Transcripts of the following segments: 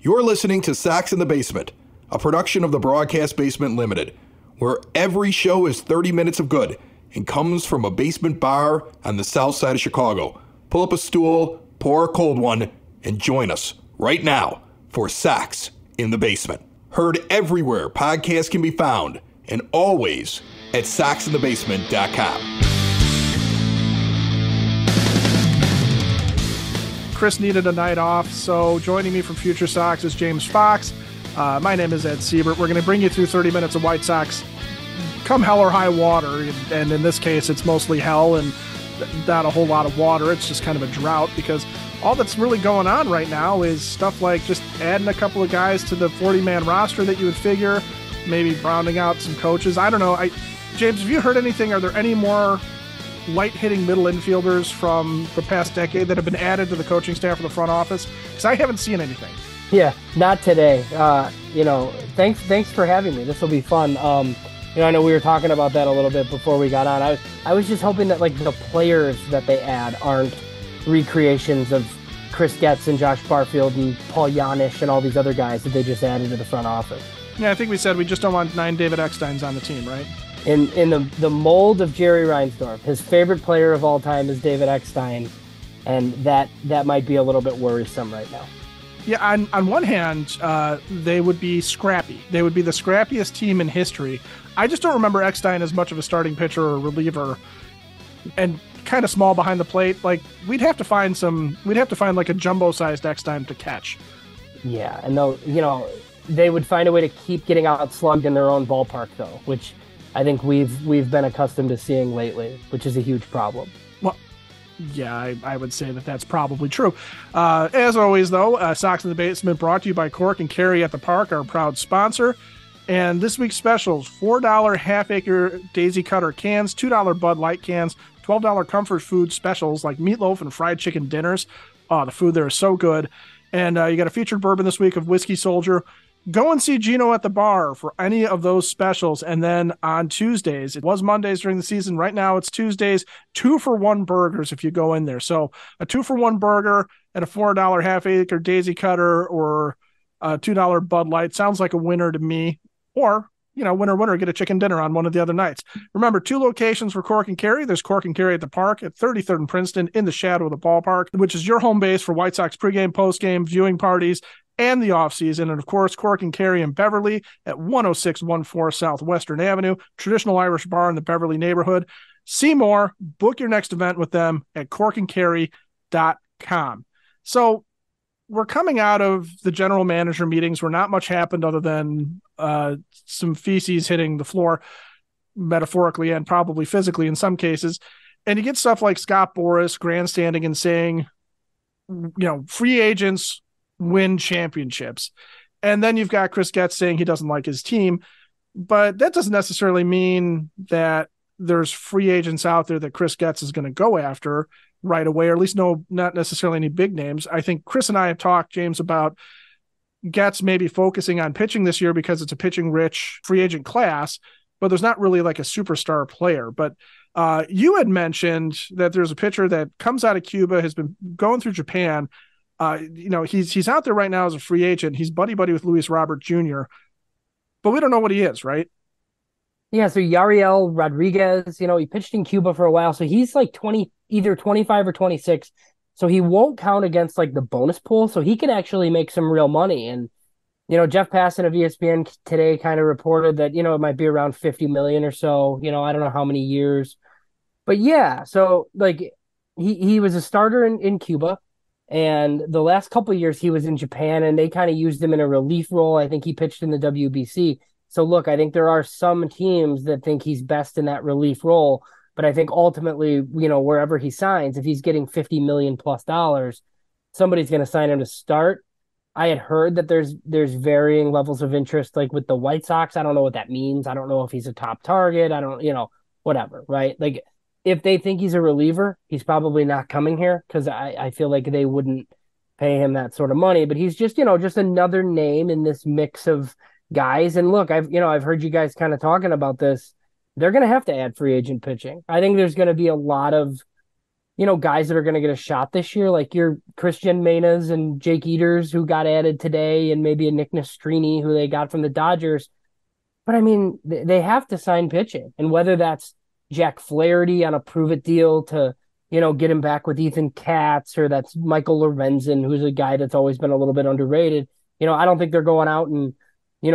You're listening to Sox in the Basement, a production of the Broadcast Basement Limited, where every show is 30 minutes of good and comes from a basement bar on the south side of Chicago. Pull up a stool, pour a cold one, and join us right now for Sox in the Basement. Heard everywhere podcasts can be found, and always at soxinthebasement.com. Chris needed a night off, so joining me from Future Sox is James Fox. My name is Ed Siebert. We're going to bring you through 30 minutes of White Sox come hell or high water, and in this case it's mostly hell and not a whole lot of water. It's just kind of a drought because all that's really going on right now is stuff like just adding a couple of guys to the 40-man roster that you would figure, maybe rounding out some coaches. I don't know. James, have you heard anything? Are there any more light-hitting middle infielders from the past decade that have been added to the coaching staff of the front office? Because I haven't seen anything. Yeah, not today. Thanks for having me. This will be fun. I know we were talking about that a little bit before we got on. I was just hoping that like the players that they add aren't recreations of Chris Getz and Josh Barfield and Paul Janisch and all these other guys that they just added to the front office. Yeah, I think we said we just don't want 9 David Ecksteins on the team, right? In the mold of Jerry Reinsdorf, his favorite player of all time is David Eckstein, and that might be a little bit worrisome right now. Yeah, on one hand, they would be scrappy. They would be the scrappiest team in history. I just don't remember Eckstein as much of a starting pitcher or reliever, and kind of small behind the plate. Like we'd have to find like a jumbo-sized Eckstein to catch. Yeah, and they would find a way to keep getting out slugged in their own ballpark though, which I think we've been accustomed to seeing lately, which is a huge problem. Well, yeah, I would say that that's probably true. As always, though, Sox in the Basement brought to you by Cork and Kerry at the Park, our proud sponsor. And this week's specials, $4 half-acre Daisy Cutter cans, $2 Bud Light cans, $12 comfort food specials like meatloaf and fried chicken dinners. Oh, the food there is so good. And you got a featured bourbon this week of Whiskey Soldier. Go and see Gino at the bar for any of those specials. And then on Tuesdays, it was Mondays during the season. Right now it's Tuesdays, 2-for-1 burgers if you go in there. So a 2-for-1 burger and a $4 half-acre Daisy Cutter or a $2 Bud Light sounds like a winner to me. Or, winner, get a chicken dinner on one of the other nights. Remember, 2 locations for Cork and Kerry. There's Cork and Kerry at the Park at 33rd and Princeton in the shadow of the ballpark, which is your home base for White Sox pregame, postgame, viewing parties, and the offseason. And, of course, Cork and Kerry in Beverly at 10614 South Western Avenue, traditional Irish bar in the Beverly neighborhood. See more. Book your next event with them at corkandkerry.com. So we're coming out of the general manager meetings where not much happened other than some feces hitting the floor, metaphorically and probably physically in some cases. And you get stuff like Scott Boras grandstanding and saying, free agents win championships. And then you've got Chris Getz saying he doesn't like his team, but that doesn't necessarily mean that there's free agents out there that Chris Getz is going to go after right away, or at least not necessarily any big names. I think Chris and I have talked, James, about Getz maybe focusing on pitching this year because it's a pitching rich free agent class, but there's not really like a superstar player. But you had mentioned that there's a pitcher that comes out of Cuba, has been going through Japan. He's out there right now as a free agent. He's buddy with Luis Robert Jr., but we don't know what he is, right? Yeah, so Yariel Rodriguez, he pitched in Cuba for a while, so he's like either 25 or 26, so he won't count against like the bonus pool, so he can actually make some real money. And Jeff Passan of ESPN today kind of reported that it might be around 50 million or so. I don't know how many years, but yeah, so like he was a starter in Cuba. And the last couple of years he was in Japan, and they kind of used him in a relief role. I think he pitched in the WBC. So look, I think there are some teams that think he's best in that relief role, but I think ultimately, wherever he signs, if he's getting $50 million plus, somebody's going to sign him to start. I had heard that there's varying levels of interest, like with the White Sox. I don't know what that means. I don't know if he's a top target. I don't, whatever, right? Like if they think he's a reliever, he's probably not coming here because I feel like they wouldn't pay him that sort of money. But he's just, just another name in this mix of guys. And look, I've heard you guys kind of talking about this. They're going to have to add free agent pitching. I think there's going to be a lot of, guys that are going to get a shot this year, like your Christian Menas and Jake Eaters who got added today, and maybe a Nick Nastrini who they got from the Dodgers. But I mean, they have to sign pitching, and whether that's Jack Flaherty on a prove it deal to, get him back with Ethan Katz, or that's Michael Lorenzen, who's a guy that's always been a little bit underrated. I don't think they're going out and,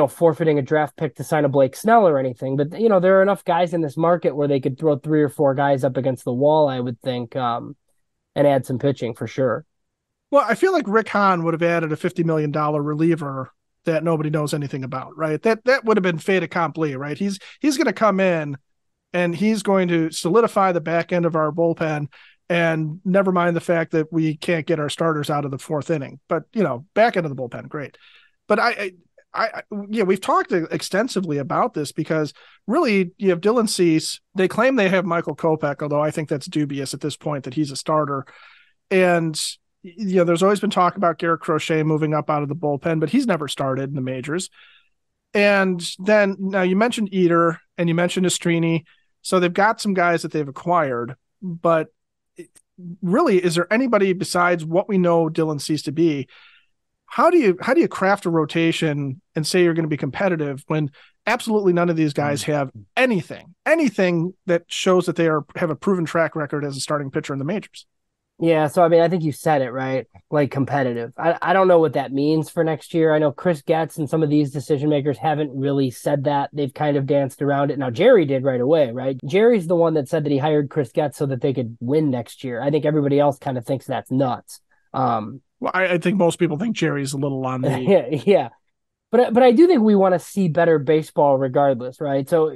forfeiting a draft pick to sign a Blake Snell or anything. But, there are enough guys in this market where they could throw 3 or 4 guys up against the wall, I would think, and add some pitching for sure. Well, I feel like Rick Hahn would have added a $50 million reliever that nobody knows anything about, right? That would have been fait accompli, right? He's going to come in and he's going to solidify the back end of our bullpen, and never mind the fact that we can't get our starters out of the 4th inning. But, back end of the bullpen, great. But we've talked extensively about this, because really you have Dylan Cease. They claim they have Michael Kopech, although I think that's dubious at this point that he's a starter. And there's always been talk about Garrett Crochet moving up out of the bullpen, but he's never started in the majors. And then now you mentioned Eater and you mentioned Nastrini. So they've got some guys that they've acquired, but really, is there anybody besides what we know Dylan Cease to be? How do you craft a rotation and say you're going to be competitive when absolutely none of these guys have anything that shows that they have a proven track record as a starting pitcher in the majors? Yeah, so I mean, I think you said it right, like competitive. I don't know what that means for next year. I know Chris Getz and some of these decision makers haven't really said that. They've kind of danced around it. Now, Jerry did right away, right? Jerry's the one that said that he hired Chris Getz so that they could win next year. I think everybody else kind of thinks that's nuts. Well, I think most people think Jerry's a little on the yeah. But I do think we want to see better baseball regardless, right? So,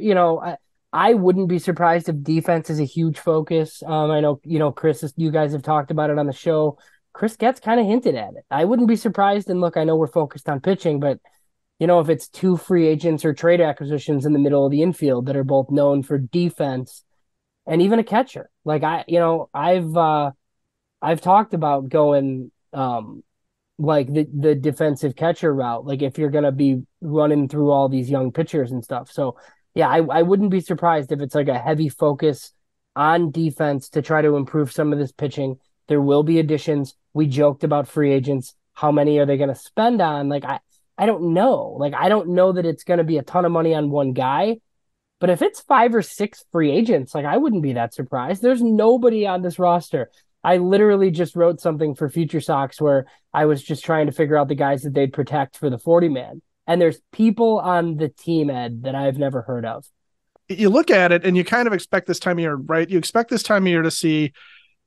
I wouldn't be surprised if defense is a huge focus. I know, Chris, you guys have talked about it on the show. Chris Getz kind of hinted at it. I wouldn't be surprised. And look, I know we're focused on pitching, but, if it's 2 free agents or trade acquisitions in the middle of the infield that are both known for defense, and even a catcher, like I've talked about going like the defensive catcher route, like if you're going to be running through all these young pitchers and stuff. So, yeah, I wouldn't be surprised if it's like a heavy focus on defense to try to improve some of this pitching. There will be additions. We joked about free agents. How many are they going to spend on? Like, I don't know. Like, I don't know that it's going to be a ton of money on one guy. But if it's 5 or 6 free agents, like, I wouldn't be that surprised. There's nobody on this roster. I literally just wrote something for Future Sox where I was just trying to figure out the guys that they'd protect for the 40-man. And there's people on the team, Ed, that I've never heard of. You look at it and you kind of expect this time of year, right? You expect this time of year to see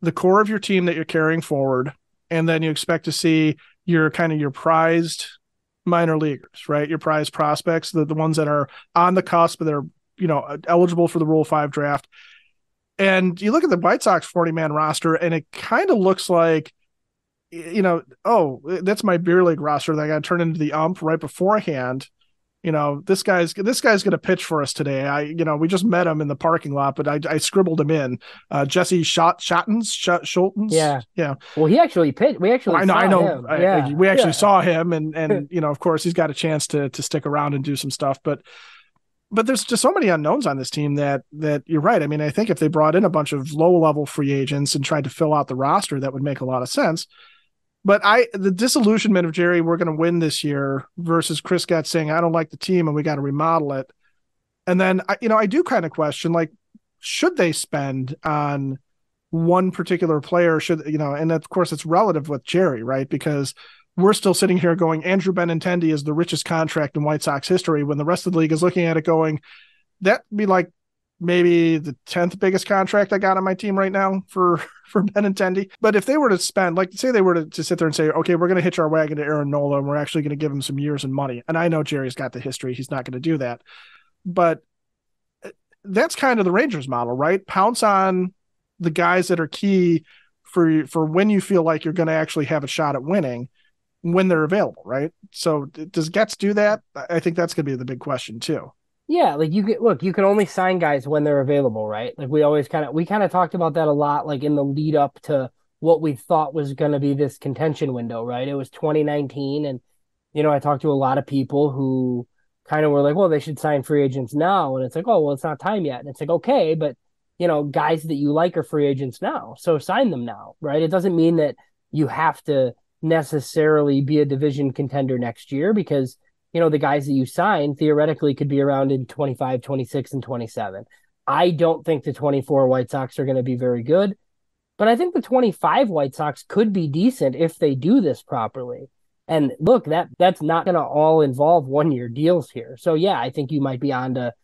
the core of your team that you're carrying forward. And then you expect to see your prized minor leaguers, right? Your prized prospects, the ones that are on the cusp, but they're, eligible for the Rule 5 draft. And you look at the White Sox 40-man roster and it kind of looks like, that's my beer league roster that I got to turn into the ump right beforehand. This guy's going to pitch for us today. We just met him in the parking lot, but I scribbled him in. Jesse Schultens. Yeah. Well, he actually pitched. We actually saw him. We actually saw him, and of course he's got a chance to stick around and do some stuff. But there's just so many unknowns on this team that you're right. I mean, I think if they brought in a bunch of low-level free agents and tried to fill out the roster, that would make a lot of sense. But the disillusionment of Jerry, we're going to win this year, versus Chris Getz saying, I don't like the team and we got to remodel it. And then, I do kind of question, like, should they spend on one particular player? And of course it's relative with Jerry, right? Because we're still sitting here going, Andrew Benintendi is the richest contract in White Sox history, when the rest of the league is looking at it going, that'd be like maybe the 10th biggest contract I got on my team right now for Benintendi. But if they were to spend, like, say they were to sit there and say, okay, we're going to hitch our wagon to Aaron Nola and we're actually going to give him some years and money. And I know Jerry's got the history. He's not going to do that. But that's kind of the Rangers model, right? Pounce on the guys that are key for when you feel like you're going to actually have a shot at winning when they're available, right? So does Getz do that? I think that's going to be the big question too. Yeah, like you can only sign guys when they're available, right? Like we kind of talked about that a lot, like in the lead up to what we thought was going to be this contention window, right? It was 2019, and I talked to a lot of people who kind of were like, well, they should sign free agents now, and it's like, oh, well, it's not time yet, and it's like, okay, but guys that you like are free agents now. So sign them now, right? It doesn't mean that you have to necessarily be a division contender next year because, the guys that you sign theoretically could be around in 25, 26, and 27. I don't think the 24 White Sox are going to be very good, but I think the 25 White Sox could be decent if they do this properly. And look, that's not going to all involve 1-year deals here. So yeah, I think you might be on to,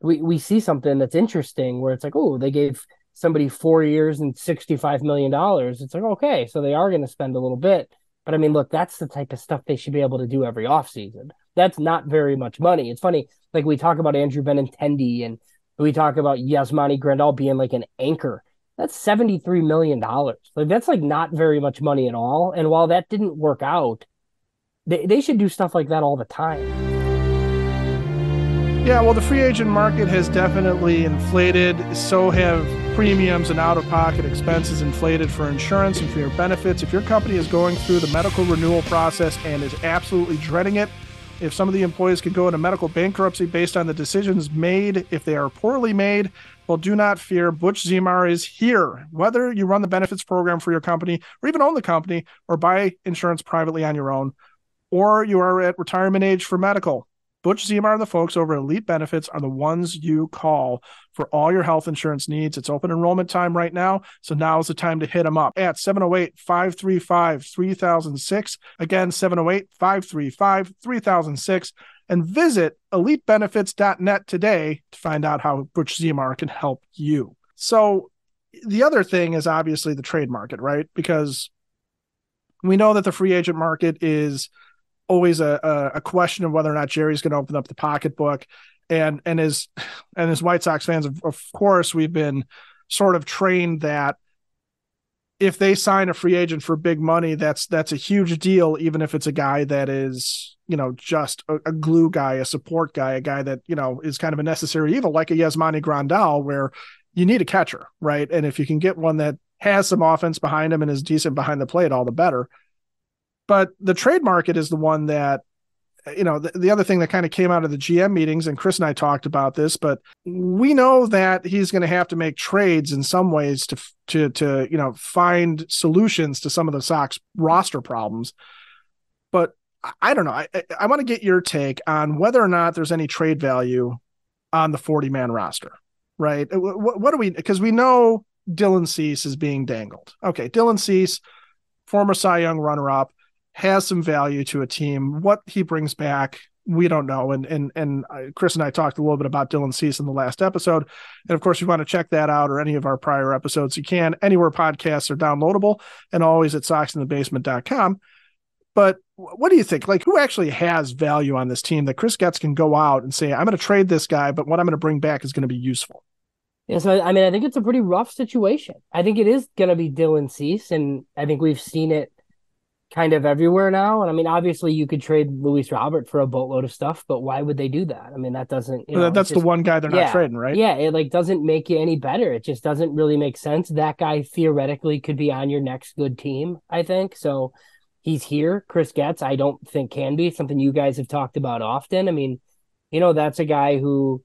we see something that's interesting where it's like, oh, they gave somebody 4 years and $65 million. It's like, okay, so they are going to spend a little bit. But I mean, look, that's the type of stuff they should be able to do every offseason. That's not very much money. It's funny, like we talk about Andrew Benintendi and we talk about Yasmani Grandal being like an anchor. That's $73 million. Like that's like not very much money at all. And while that didn't work out, they should do stuff like that all the time. Yeah, well, the free agent market has definitely inflated. So have premiums and out-of-pocket expenses inflated for insurance and for your benefits. If your company is going through the medical renewal process and is absolutely dreading it, if some of the employees could go into medical bankruptcy based on the decisions made, if they are poorly made, well, do not fear. Butch Zemar is here. Whether you run the benefits program for your company or even own the company or buy insurance privately on your own, or you are at retirement age for medical, Butch Zemar and the folks over at Elite Benefits are the ones you call for all your health insurance needs. It's open enrollment time right now, so now is the time to hit them up at 708-535-3006. Again, 708-535-3006. And visit elitebenefits.net today to find out how Butch Zemar can help you. So the other thing is obviously the trade market, right? Because we know that the free agent market is always a question of whether or not Jerry's going to open up the pocketbook. And as White Sox fans, of course, we've been sort of trained that if they sign a free agent for big money, that's a huge deal, even if it's a guy that is, just a glue guy, a support guy, a guy that, is kind of a necessary evil, like a Yasmani Grandal, where you need a catcher, right? And if you can get one that has some offense behind him and is decent behind the plate, all the better. But the trade market is the one that, the other thing that kind of came out of the GM meetings, and Chris and I talked about this, but we know that he's going to have to make trades in some ways to find solutions to some of the Sox roster problems. But I don't know. I want to get your take on whether or not there's any trade value on the 40-man roster, right? What do we, because we know Dylan Cease is being dangled. Okay, Dylan Cease, former Cy Young runner-up, has some value to a team. What he brings back, we don't know. And Chris and I talked a little bit about Dylan Cease in the last episode. And of course, if you want to check that out or any of our prior episodes, you can anywhere podcasts are downloadable and always at soxinthebasement.com. But what do you think? Like, who actually has value on this team that Chris Getz can go out and say, I'm going to trade this guy, but what I'm going to bring back is going to be useful? Yeah, so I mean, I think it's a pretty rough situation. I think it is going to be Dylan Cease, and I think we've seen it kind of everywhere now. And I mean, obviously you could trade Luis Robert for a boatload of stuff, but why would they do that? I mean, that doesn't, that's just the one guy they're not trading, right? Yeah. It like doesn't make you any better. It just doesn't really make sense. That guy theoretically could be on your next good team, I think. So he's here. Chris Getz, I don't think can be something you guys have talked about often. I mean, that's a guy who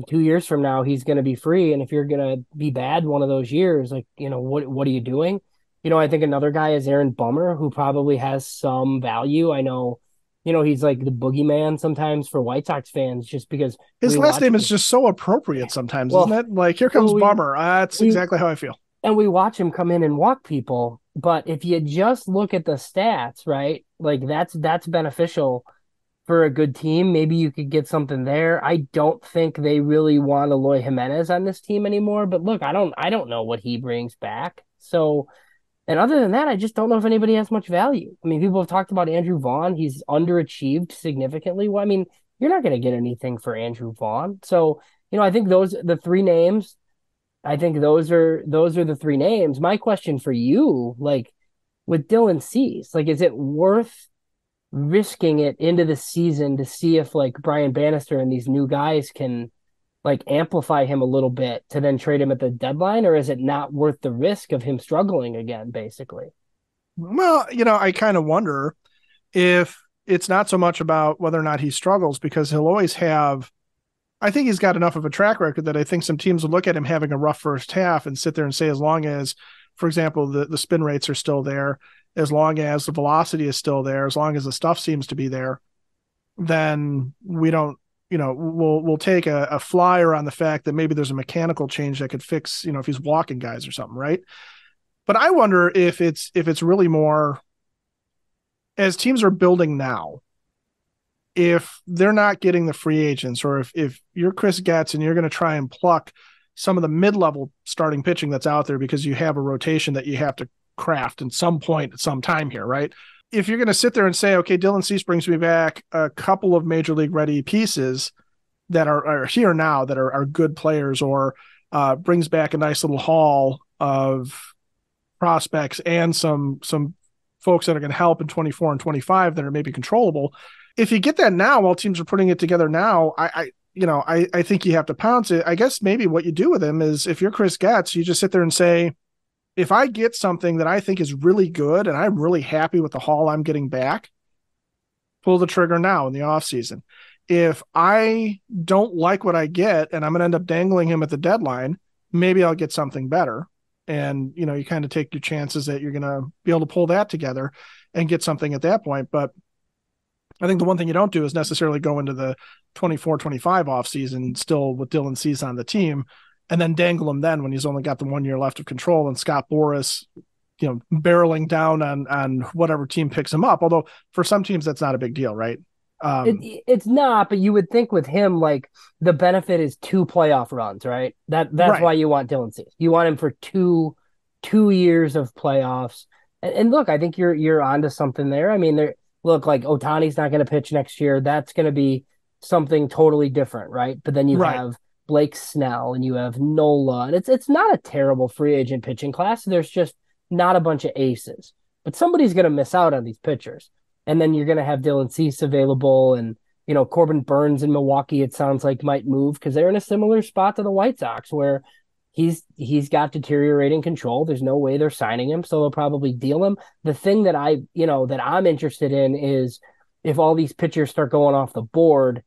2 years from now, he's going to be free. And if you're going to be bad one of those years, like, what are you doing? I think another guy is Aaron Bummer, who probably has some value. I know, he's like the boogeyman sometimes for White Sox fans, just because his last name is just so appropriate sometimes, isn't it? Like, here comes Bummer. That's exactly how I feel. And we watch him come in and walk people. But if you just look at the stats, right, like that's beneficial for a good team. Maybe you could get something there. I don't think they really want Eloy Jimenez on this team anymore. But look, I don't know what he brings back. So. And other than that, I just don't know if anybody has much value. I mean, people have talked about Andrew Vaughn. He's underachieved significantly. Well, I mean, you're not going to get anything for Andrew Vaughn. So, I think those the three names. I think those are the three names. My question for you, like with Dylan Cease, like, is it worth risking it into the season to see if like Brian Bannister and these new guys can like amplify him a little bit to then trade him at the deadline, or is it not worth the risk of him struggling again, basically? Well, I kind of wonder if it's not so much about whether or not he struggles, because he'll always have I think he's got enough of a track record that I think some teams will look at him having a rough first half and sit there and say, as long as, for example, the spin rates are still there, as long as the velocity is still there, as long as the stuff seems to be there, then we don't, we'll take a flyer on the fact that maybe there's a mechanical change that could fix, if he's walking guys or something, right? But I wonder if it's really more, as teams are building now, if they're not getting the free agents, or if you're Chris Getz and you're going to try and pluck some of the mid-level starting pitching that's out there because you have a rotation that you have to craft at some point at some time here, right? If you're going to sit there and say, okay, Dylan Cease brings me back a couple of major league ready pieces that are here now that are good players, or brings back a nice little haul of prospects and some folks that are going to help in 24 and 25 that are maybe controllable. If you get that now while teams are putting it together now, I think you have to pounce it. I guess maybe what you do with him is, if you're Chris Getz, you just sit there and say, if I get something that I think is really good and I'm really happy with the haul I'm getting back, pull the trigger now in the offseason. If I don't like what I get and I'm going to end up dangling him at the deadline, maybe I'll get something better. And, you kind of take your chances that you're going to be able to pull that together and get something at that point. But I think the one thing you don't do is necessarily go into the 24-25 offseason still with Dylan Cease on the team and then dangle him then when he's only got the 1 year left of control, and Scott Boras, barreling down on whatever team picks him up. Although for some teams, that's not a big deal, right? It's not, but you would think with him, like, the benefit is 2 playoff runs, right? That's right. Why you want Dylan Cease. You want him for two years of playoffs. And look, I think you're onto something there. I mean, look, like, Ohtani's not going to pitch next year. That's going to be something totally different, right? But then you have Blake Snell and you have Nola, and it's not a terrible free agent pitching class. There's just not a bunch of aces, but somebody's going to miss out on these pitchers. And then you're going to have Dylan Cease available, and, Corbin Burns in Milwaukee, it sounds like, might move because they're in a similar spot to the White Sox where he's got deteriorating control. There's no way they're signing him, so they'll probably deal him. The thing that I'm interested in is if all these pitchers start going off the board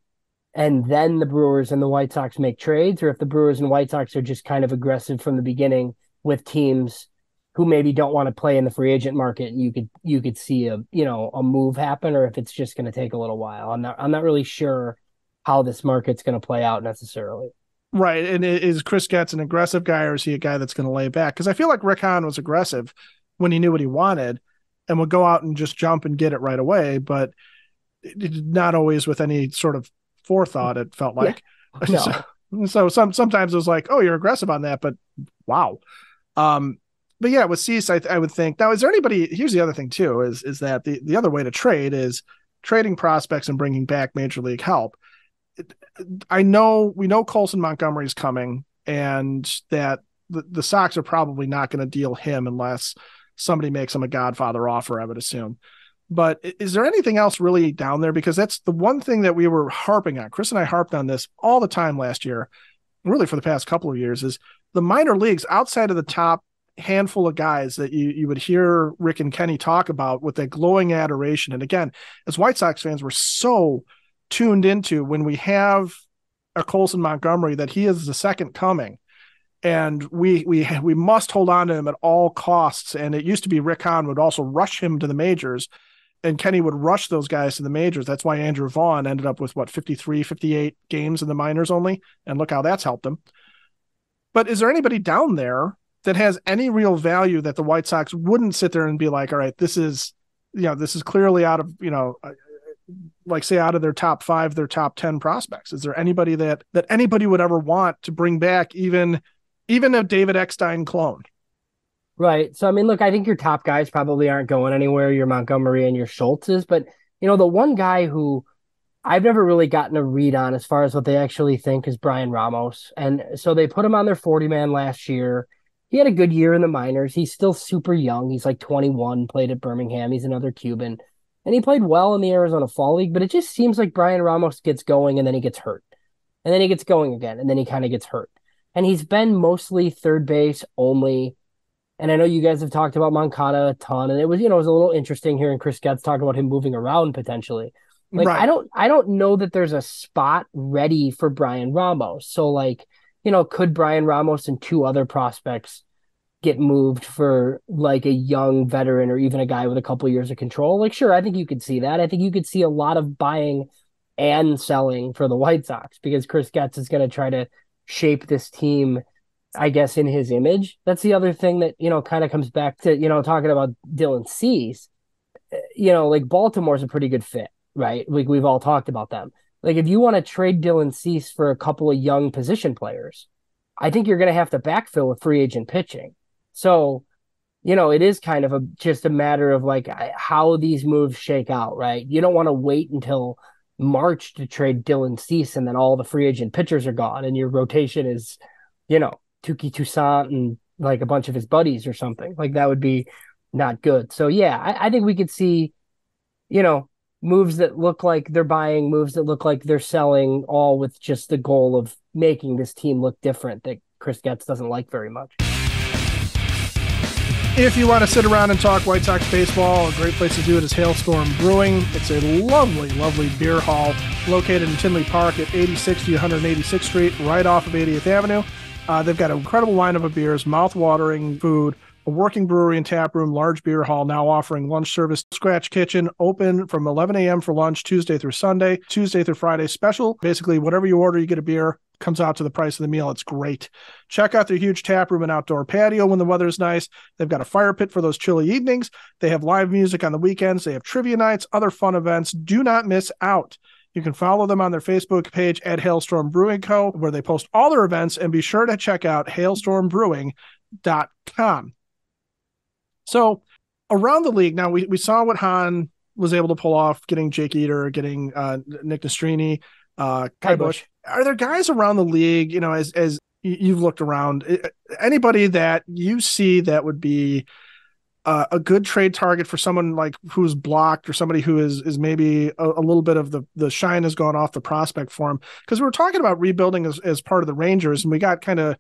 and then the Brewers and the White Sox make trades, or if the Brewers and White Sox are just kind of aggressive from the beginning with teams who maybe don't want to play in the free agent market, and you could see a move happen, or if it's just going to take a little while. I'm not really sure how this market's going to play out necessarily. Right. And is Chris Getz an aggressive guy, or is he a guy that's going to lay back? Because I feel like Rick Hahn was aggressive when he knew what he wanted and would go out and just jump and get it right away, but not always with any sort of forethought, it felt like. Yeah. No. So sometimes it was like, oh, you're aggressive on that, but wow. But yeah, with Cease, I would think. Now, is there anybody? Here's the other thing too: is that the other way to trade is trading prospects and bringing back major league help. We know Colson Montgomery's coming, and that the Sox are probably not going to deal him unless somebody makes him a Godfather offer, I would assume. But is there anything else really down there? Because that's the one thing that we were harping on. Chris and I harped on this all the time last year, really for the past couple of years, is the minor leagues outside of the top handful of guys that you would hear Rick and Kenny talk about with that glowing adoration. And again, as White Sox fans, we're so tuned into when we have a Colson Montgomery that he is the second coming, and we must hold on to him at all costs. And it used to be Rick Hahn would also rush him to the majors, and Kenny would rush those guys to the majors. That's why Andrew Vaughn ended up with 53, 58 games in the minors only. And look how that's helped him. But is there anybody down there that has any real value that the White Sox wouldn't sit there and be like, all right, this is clearly out of, like, say, out of their top 5, their top 10 prospects? Is there anybody that anybody would ever want to bring back, even a David Eckstein clone? Right. So, I mean, look, I think your top guys probably aren't going anywhere, your Montgomery and your Schultzes, but, the one guy who I've never really gotten a read on as far as what they actually think is Brian Ramos. And so they put him on their 40-man last year. He had a good year in the minors. He's still super young. He's like 21, played at Birmingham. He's another Cuban. And he played well in the Arizona Fall League, but it just seems like Brian Ramos gets going and then he gets hurt. And then he gets going again, and then he kind of gets hurt. And he's been mostly third base only. And I know you guys have talked about Moncada a ton, and it was a little interesting hearing Chris Getz talk about him moving around potentially. Like Right. I don't know that there's a spot ready for Brian Ramos. So like, could Brian Ramos and two other prospects get moved for like a young veteran or even a guy with a couple of years of control? Like, sure, I think you could see that. I think you could see a lot of buying and selling for the White Sox because Chris Getz is going to try to shape this team, I guess, in his image. That's the other thing that, kind of comes back to, talking about Dylan Cease. Like Baltimore's a pretty good fit, right? We've all talked about them. Like if you want to trade Dylan Cease for a couple of young position players, I think you're going to have to backfill with free agent pitching. So, it is kind of just a matter of like how these moves shake out, right? You don't want to wait until March to trade Dylan Cease and then all the free agent pitchers are gone and your rotation is, Tuki Toussaint and like a bunch of his buddies or something. Like that would be not good. So yeah, I think we could see, moves that look like they're buying, moves that look like they're selling, all with just the goal of making this team look different that Chris Getz doesn't like very much. If you want to sit around and talk White Sox baseball, a great place to do it is Hailstorm Brewing. It's a lovely, lovely beer hall located in Tinley Park at 8060 186th Street, right off of 80th Avenue. They've got an incredible lineup of beers, mouth-watering food, a working brewery and tap room, large beer hall, now offering lunch service. Scratch Kitchen, open from 11 a.m. for lunch, Tuesday through Sunday, Tuesday through Friday special. Basically, whatever you order, you get a beer. Comes out to the price of the meal. It's great. Check out their huge tap room and outdoor patio when the weather's nice. They've got a fire pit for those chilly evenings. They have live music on the weekends. They have trivia nights, other fun events. Do not miss out. You can follow them on their Facebook page at Hailstorm Brewing Co., where they post all their events, and be sure to check out hailstormbrewing.com. So around the league, now we saw what Hahn was able to pull off, getting Jake Eater, getting Nick Nastrini, Kai Bush. Are there guys around the league, as you've looked around, anybody that you see that would be a good trade target for someone like who's blocked or somebody who is maybe a little bit of the shine has gone off the prospect for him? Because we were talking about rebuilding as part of the Rangers, and we got kind of,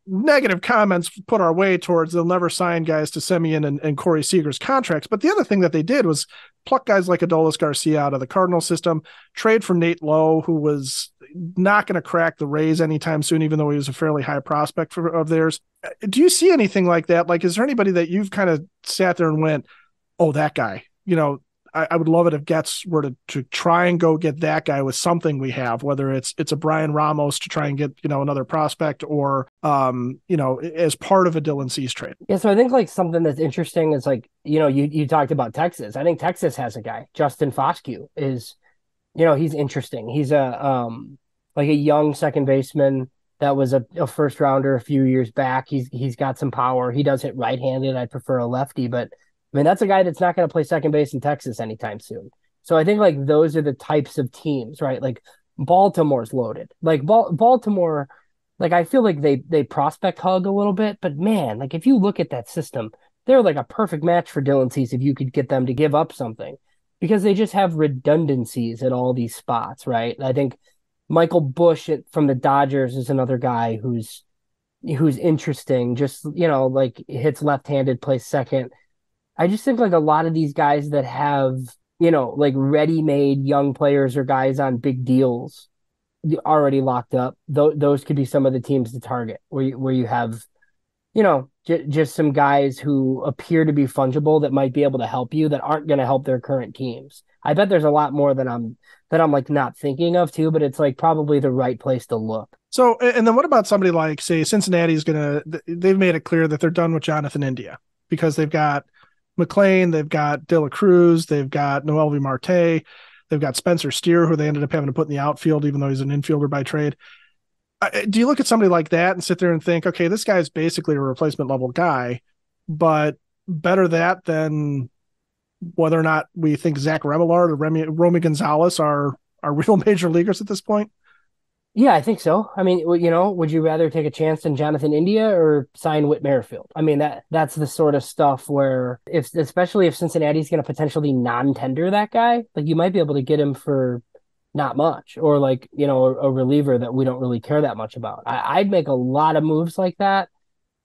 negative comments put our way towards they'll never sign guys to Semien and Corey Seager's contracts. But the other thing that they did was pluck guys like Adolis Garcia out of the Cardinal system, trade for Nate Lowe, who was not going to crack the Rays anytime soon, even though he was a fairly high prospect of theirs. Do you see anything like that? Like, is there anybody that you've kind of sat there and went, oh, that guy, I would love it if Getz were to try and go get that guy with something we have, whether it's a Brian Ramos to try and get, another prospect or, as part of a Dylan Cease trade. Yeah. So I think like something that's interesting is like, you talked about Texas. I think Texas has a guy, Justin Foscue is, he's interesting. He's like a young second baseman that was a first rounder a few years back. He's got some power. He does hit right-handed. I prefer a lefty, but I mean, that's a guy that's not going to play second base in Texas anytime soon. So I think like those are the types of teams, right? Like Baltimore's loaded. Like Baltimore, like I feel like they prospect hug a little bit, but man, like if you look at that system, they're like a perfect match for Dylan Cease if you could get them to give up something because they just have redundancies at all these spots, right? I think Michael Bush from the Dodgers is another guy who's interesting. Just, like hits left-handed, plays second. I just think like a lot of these guys that have, like ready-made young players or guys on big deals already locked up, those could be some of the teams to target where you have, just some guys who appear to be fungible that might be able to help you that aren't going to help their current teams. I bet there's a lot more that I'm like not thinking of too, but it's like probably the right place to look. So, and then what about somebody like, say, Cincinnati's they've made it clear that they're done with Jonathan India because they've got McLean, they've got De La Cruz, they've got Noel V. Marte, they've got Spencer Steer, who they ended up having to put in the outfield, even though he's an infielder by trade. Do you look at somebody like that and sit there and think, okay, this guy's basically a replacement level guy, but better that than whether or not we think Zach Remillard or Romy Gonzalez are real major leaguers at this point? Yeah, I think so. I mean, would you rather take a chance on Jonathan India or sign Whit Merrifield? I mean, that's the sort of stuff where especially if Cincinnati's going to potentially non-tender that guy, like you might be able to get him for not much, or like, a reliever that we don't really care that much about. I'd make a lot of moves like that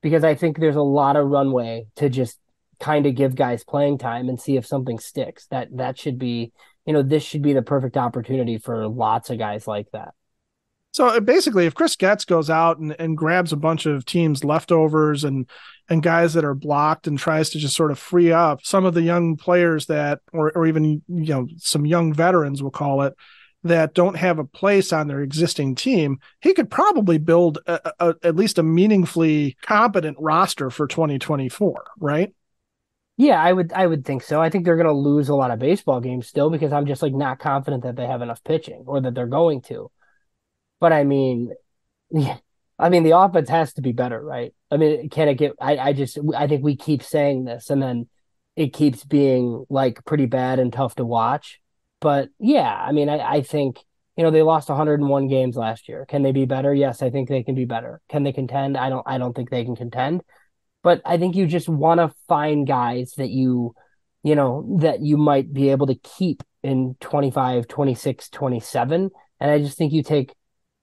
because I think there's a lot of runway to just kind of give guys playing time and see if something sticks. That should be this should be the perfect opportunity for lots of guys like that. So basically, if Chris Getz goes out and grabs a bunch of teams' leftovers and guys that are blocked and tries to just sort of free up some of the young players that, or even some young veterans, we'll call it, that don't have a place on their existing team, he could probably build at least a meaningfully competent roster for 2024, right? Yeah, I would think so. I think they're going to lose a lot of baseball games still because I'm just like not confident that they have enough pitching or that they're going to. But I mean, yeah, I mean the offense has to be better, right? I mean, can it get? I think we keep saying this, and then it keeps being like pretty bad and tough to watch. But yeah, I mean, I think they lost 101 games last year. Can they be better? Yes, I think they can be better. Can they contend? I don't think they can contend. But I think you just want to find guys that you might be able to keep in 25, 26, 27. And I just think you take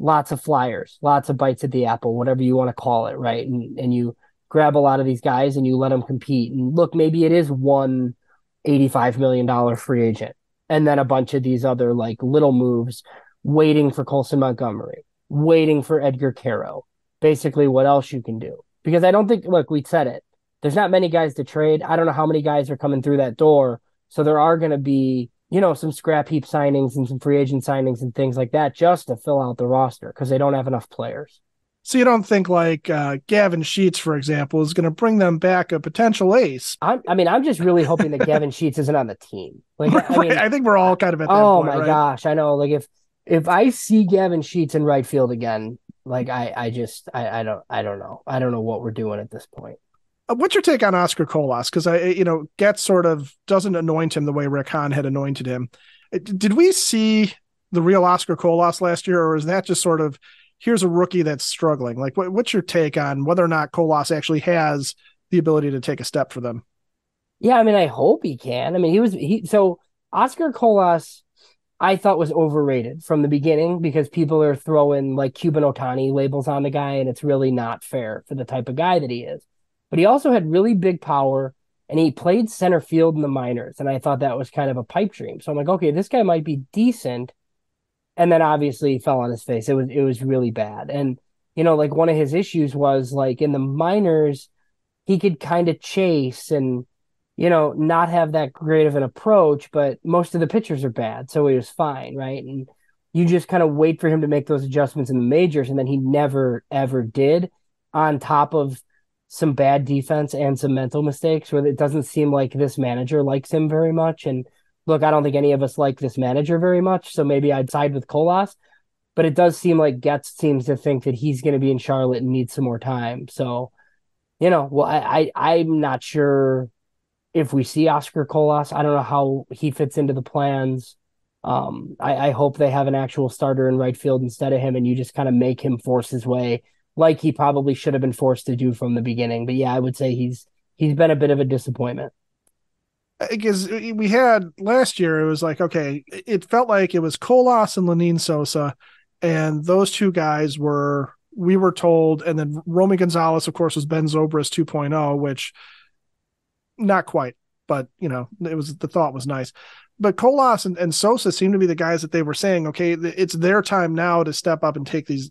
lots of flyers, lots of bites at the apple, whatever you want to call it, right? And you grab a lot of these guys and you let them compete. And look, maybe it is one $85 million free agent and then a bunch of these other like little moves waiting for Colson Montgomery, waiting for Edgar Caro. Basically, what else you can do. Because I don't think, look, we said it. There's not many guys to trade. I don't know how many guys are coming through that door. So there are going to be, some scrap heap signings and some free agent signings and things like that just to fill out the roster because they don't have enough players. So you don't think like Gavin Sheets, for example, is going to bring them back a potential ace? I'm just really hoping that Gavin Sheets isn't on the team. Like, I think we're all kind of at that point. Oh my gosh, I know. Like if I see Gavin Sheets in right field again, like I don't know. I don't know what we're doing at this point. What's your take on Oscar Colas? Because Getz sort of doesn't anoint him the way Rick Hahn had anointed him. Did we see the real Oscar Colas last year, or is that just sort of here's a rookie that's struggling? Like, what's your take on whether or not Colas actually has the ability to take a step for them? Yeah, I mean, I hope he can. I mean, so Oscar Colas, I thought was overrated from the beginning because people are throwing like Cuban Otani labels on the guy, and it's really not fair for the type of guy that he is. But he also had really big power, and he played center field in the minors, and I thought that was kind of a pipe dream. So I'm like, okay, this guy might be decent. And then obviously he fell on his face. It was really bad. And like one of his issues was like in the minors, he could kind of chase and not have that great of an approach, but most of the pitchers are bad, so he was fine, right? And you just kind of wait for him to make those adjustments in the majors, and then he never ever did, on top of some bad defense and some mental mistakes where it doesn't seem like this manager likes him very much. And look, I don't think any of us like this manager very much, so maybe I'd side with Colas, but it does seem like Getz seems to think that he's going to be in Charlotte and need some more time. So, well, I'm not sure if we see Oscar Colas. I don't know how he fits into the plans. I hope they have an actual starter in right field instead of him, and you just kind of make him force his way like he probably should have been forced to do from the beginning. But yeah, I would say he's been a bit of a disappointment. Because we had last year, it was like, okay, it felt like it was Colas and Lenin Sosa, and those two guys we were told, and then Romy Gonzalez, of course, was Ben Zobrist 2.0, which not quite, but the thought was nice. But Colas and Sosa seemed to be the guys that they were saying, okay, it's their time now to step up and take these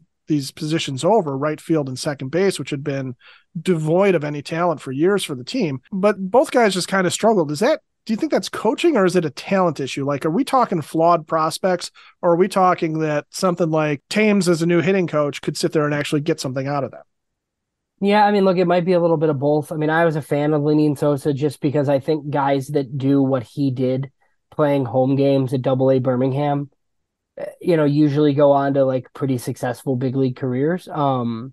positions over, right field and second base, which had been devoid of any talent for years for the team. But both guys just kind of struggled. Do you think that's coaching, or is it a talent issue? Like, are we talking flawed prospects, or are we talking that something like Thames as a new hitting coach could sit there and actually get something out of them? Yeah, I mean, look, it might be a little bit of both. I mean, I was a fan of Lenin Sosa just because I think guys that do what he did playing home games at Double-A Birmingham, usually go on to like pretty successful big league careers. And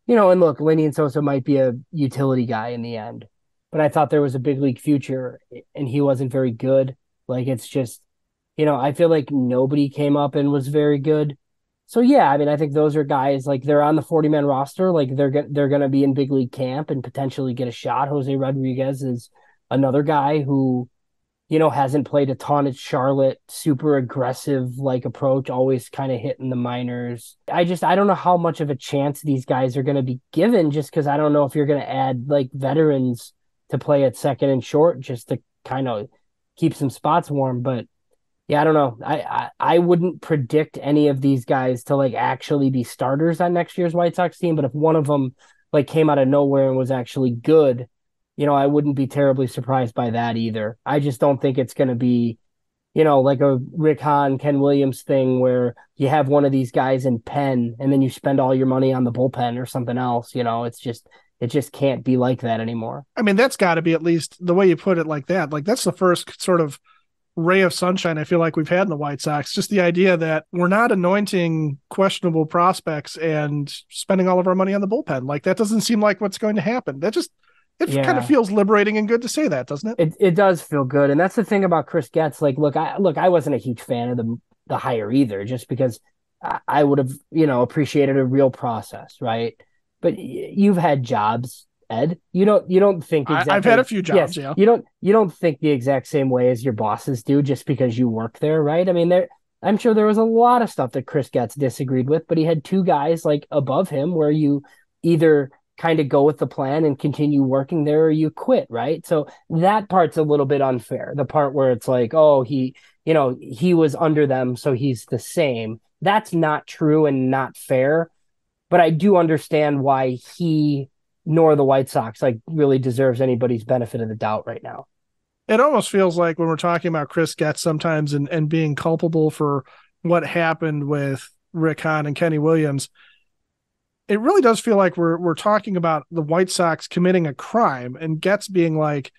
look, Lenin Sosa might be a utility guy in the end, but I thought there was a big league future and he wasn't very good. Like, it's just, I feel like nobody came up and was very good. So yeah, I mean, I think those are guys like they're on the 40-man roster. Like they're going to be in big league camp and potentially get a shot. Jose Rodriguez is another guy who, hasn't played a ton at Charlotte, super aggressive like approach, always kind of hitting the minors. I don't know how much of a chance these guys are going to be given just because I don't know if you're going to add like veterans to play at second and short just to kind of keep some spots warm. But Yeah, I don't know. I wouldn't predict any of these guys to like actually be starters on next year's White Sox team, but if one of them like came out of nowhere and was actually good, I wouldn't be terribly surprised by that either. I just don't think it's going to be, like a Rick Hahn, Ken Williams thing where you have one of these guys in pen and then you spend all your money on the bullpen or something else. It just can't be like that anymore. I mean, that's got to be, at least the way you put it like that. Like, that's the first sort of ray of sunshine I feel like we've had in the White Sox. Just the idea that we're not anointing questionable prospects and spending all of our money on the bullpen. Like, that doesn't seem like what's going to happen. Kind of feels liberating and good to say that, doesn't it? It does feel good. And that's the thing about Chris Getz. Like, I wasn't a huge fan of the hire either, just because I would have, appreciated a real process, right? But you've had jobs, Ed. You don't think exactly. I've had a few jobs, yes, yeah. You don't think the exact same way as your bosses do just because you work there, right? I mean, I'm sure there was a lot of stuff that Chris Getz disagreed with, but he had two guys like above him where you either kind of go with the plan and continue working there or you quit, right? So that part's a little bit unfair. The part where it's like, oh, he was under them, so he's the same. That's not true and not fair. But I do understand why he nor the White Sox like really deserves anybody's benefit of the doubt right now. It almost feels like when we're talking about Chris Getz sometimes and being culpable for what happened with Rick Hahn and Kenny Williams, it really does feel like we're talking about the White Sox committing a crime and Getz being like,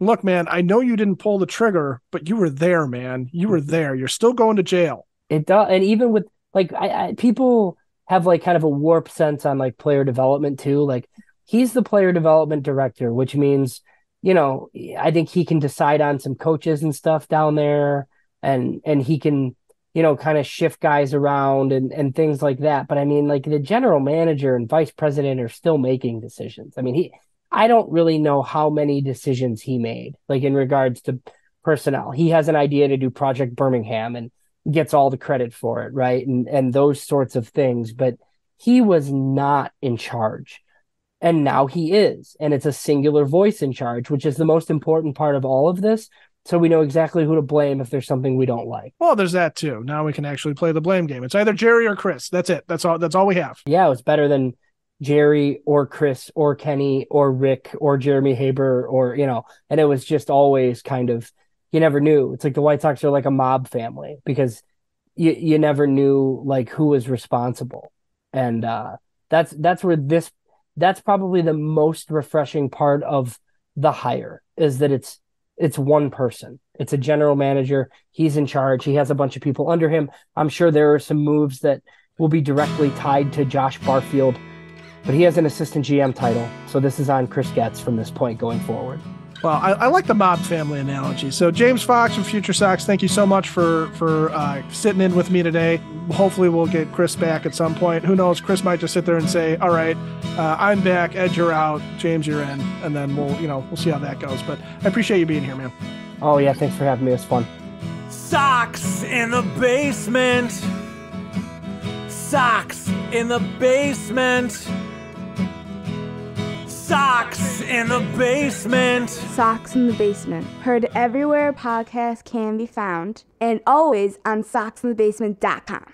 look, man, I know you didn't pull the trigger, but you were there, man. You were there. You're still going to jail. It does. And even with like, people have like kind of a warped sense on like player development too. Like, he's the player development director, which means, I think he can decide on some coaches and stuff down there and he can, kind of shift guys around and things like that. But I mean, like, the general manager and vice president are still making decisions. I mean, I don't really know how many decisions he made, like in regards to personnel. He has an idea to do Project Birmingham and gets all the credit for it, right? And those sorts of things. But he was not in charge. And now he is. And it's a singular voice in charge, which is the most important part of all of this. So we know exactly who to blame if there's something we don't like. Well, there's that too. Now we can actually play the blame game. It's either Jerry or Chris. That's it. That's all we have. Yeah, it was better than Jerry or Chris or Kenny or Rick or Jeremy Haber or, and it was just always kind of, you never knew. It's like the White Sox are like a mob family because you never knew like who was responsible. And that's where that's probably the most refreshing part of the hire is that it's one person. It's a general manager. He's in charge. He has a bunch of people under him. I'm sure there are some moves that will be directly tied to Josh Barfield, but he has an assistant GM title. So this is on Chris Getz from this point going forward. Well, I like the mob family analogy. So James Fox from Future Sox, thank you so much for sitting in with me today. Hopefully we'll get Chris back at some point. Who knows? Chris might just sit there and say, all right, I'm back, Ed, you're out, James, you're in. And then we'll see how that goes. But I appreciate you being here, man. Oh, yeah. Thanks for having me. It was fun. Sox in the basement. Sox in the basement. Sox in the basement. Sox in the Basement. Heard everywhere podcasts can be found and always on soxinthebasement.com.